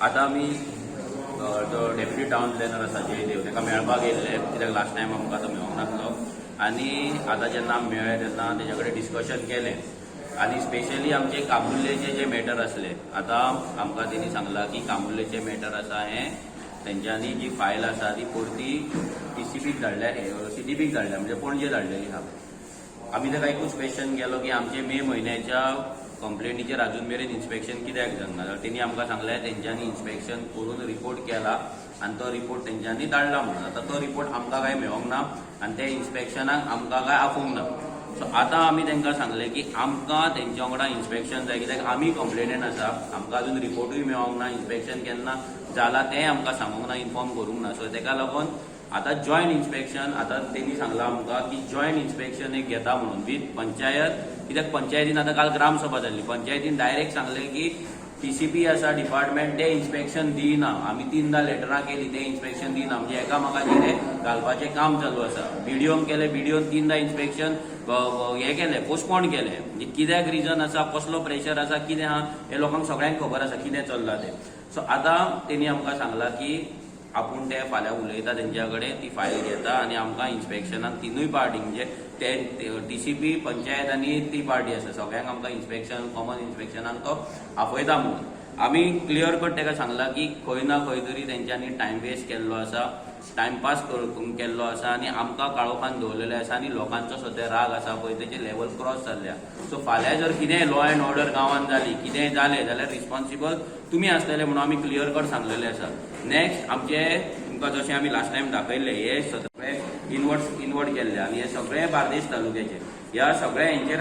आता आमी जो डेप्युटी टाउन प्लॅनर आसा जयदेव ताका मेळपाक येयल्ले, कित्याक लास्ट टायम आमकां तो मेळोंक नासलो. आनी आतां जेन्ना आमी मेळ्ळे तेन्ना तेजे कडेन डिस्कशन केलें आनी स्पेशली आमचे काबुर्लेचे जे मॅटर आसले. आतां आमकां तेणी सांगलां की काबुर्लेचे मॅटर आसा हें तेंच्यांनी जी फायल आसा ती परती PCBक धाडल्या, CDBक धाडल्या, म्हणजे पणजे धाडलेली आहा. आमी ताका एकूच क्वेश्चन केलो की आमचे मे म्हयन्याच्या कंप्लेनीचेर अजून मेरेन इन्स्पेक्शन कित्याक जावना. जाल्यार तेणी आमकां सांगलें तेंच्यांनी इन्स्पेक्शन करून रिपोर्ट केला आनी तो रिपोर्ट तेंच्यांनी धाडला म्हणून. आतां तो रिपोर्ट आमकां काय मेळोंक ना आनी त्या इन्स्पेक्शनाक आमकां काय आपोवंक ना. सो आतां आमी तांकां सांगलें की आमकां तेंच्या वांगडा इन्स्पेक्शन जाय, कित्याक आमी कंप्लेनंट आसा, आमकां अजून रिपोर्टूय मेळोंक ना, इन्स्पेक्शन केन्ना जालां तेंय आमकां सांगूंक ना, इन्फॉर्म करूंक ना. सो ताका लागून आतां जॉयंट इन्स्पेक्शन आतां तेणी सांगलां आमकां की जॉयंट इन्स्पेक्शन एक घेता म्हणून विथ पंचायत. कित्याक पंचायतीन आतां काल ग्रामसभा जाल्ली, पंचायतीन डायरेक्ट सांगलें की PCB आसा डिपार्टमेंट ते इन्स्पेक्शन दिना. आमी 3दा लेटरां केली, ते इन्स्पेक्शन दिना, म्हणजे एकामेकाचेर ते घालपाचें काम चालू आसा. BDOन केलें, BDOन 3दा इन्स्पेक्शन हें केलें, पोस्टपोन केलें. म्हणजे कित्याक रिजन आसा, कसलो प्रेशर आसा, कितें आहा हें लोकांक सगळ्यांक खबर आसा कितें चल्लां तें. सो आतां तेणी आमकां सांगलां की आपूण ते फाल्यां उलयता तेंच्या कडेन, ती फायल घेता आनी आमकां इन्स्पेक्शनाक तिनूय पार्टी म्हणजे ते TCP, पंचायत आनी ती पार्टी आसा सगळ्यांक आमकां इन्स्पेक्शन, कॉमन इन्स्पेक्शनाक तो आपयता म्हणून. आमी क्लियर कट ताका सांगलां की खंय ना खंय तरी तेंच्यांनी टायम वेस्ट केल्लो आसा, टायमपास केल्लो आसा आनी आमकां काळोखान दवरलेले आसा आनी लोकांचो सद्या राग आसा पळय तेचे लेवल क्रॉस जाल्ल्या. सो फाल्यां जर कितेंय लॉ अँड ऑर्डर गांवांत जाली, कितेंय जालें जाल्यार रिस्पॉन्सिबल तुमी आसतले म्हणून आमी क्लियर कट सांगलेले आसा. नेक्स्ट आमचे तुमकां जशें आमी लास्ट टायम दाखयल्ले हे सगळे इनवर्ट केल्ले आनी हे सगळे बार्देस तालुक्याचे. ह्या सगळ्या हेंचेर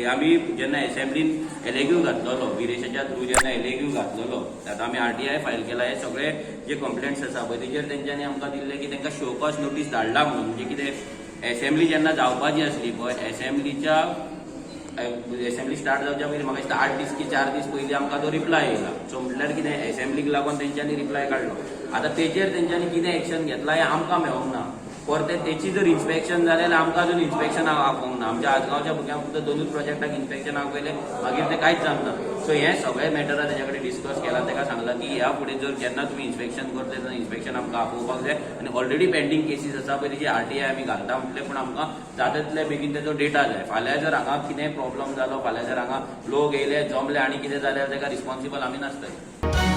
आमी जेन्ना एसेंब्लीन एलेग्यू घातलेलो, विरेशाच्या थ्रू जेन्ना एलेग्यू घातलेलो, आतां आमी RTI फायल केला, हे सगळे जे कंप्लेंट्स आसा पळय तेचेर तेंच्यांनी आमकां दिल्ले की तांकां शो कॉज नोटीस धाडला म्हणून. म्हणजे कितें एसेंब्ली जेन्ना जावपाची आसली पळय, एसेंब्ली स्टार्ट जावच्या पयलीं म्हाका दिसता 8 दीस की 4 दीस पयलीं आमकां तो रिप्लाय येयला. सो म्हटल्यार कितें एसेंब्लीक लागून तेंच्यांनी रिप्लाय काडलो. आतां तेचेर तेंच्यांनी कितें एक्शन घेतला हें आमकां मेळोंक ना. परते तेची जर इन्स्पेक्शन जालें जाल्यार आमकां अजून इन्स्पेक्शन आपोवंक ना. आमच्या आजगांवच्या भुरग्यांक फक्त 2च प्रोजेक्टाक इन्स्पेक्शन आपयलें, मागीर तें कांयच जावना. सो हे सगळे मॅटरां तेच्या कडेन डिस्कस केला. ताका सांगलां की ह्या फुडें जर जेन्ना तुमी इन्स्पेक्शन करता तेन्ना इन्स्पेक्शन आमकां आपोवपाक जाय आनी ऑलरेडी पेंडींग केसीस आसा पळय तेची RTI आमी घालता म्हटलें, पूण आमकां जाता तितले बेगीन तेचो डेटा जाय. फाल्यां जर हांगा कितेंय प्रॉब्लम जालो, फाल्यां जर हांगा लोक येयले, जमले आनी कितें जाल्यार ताका रिस्पॉन्सिबल आमी नासतले.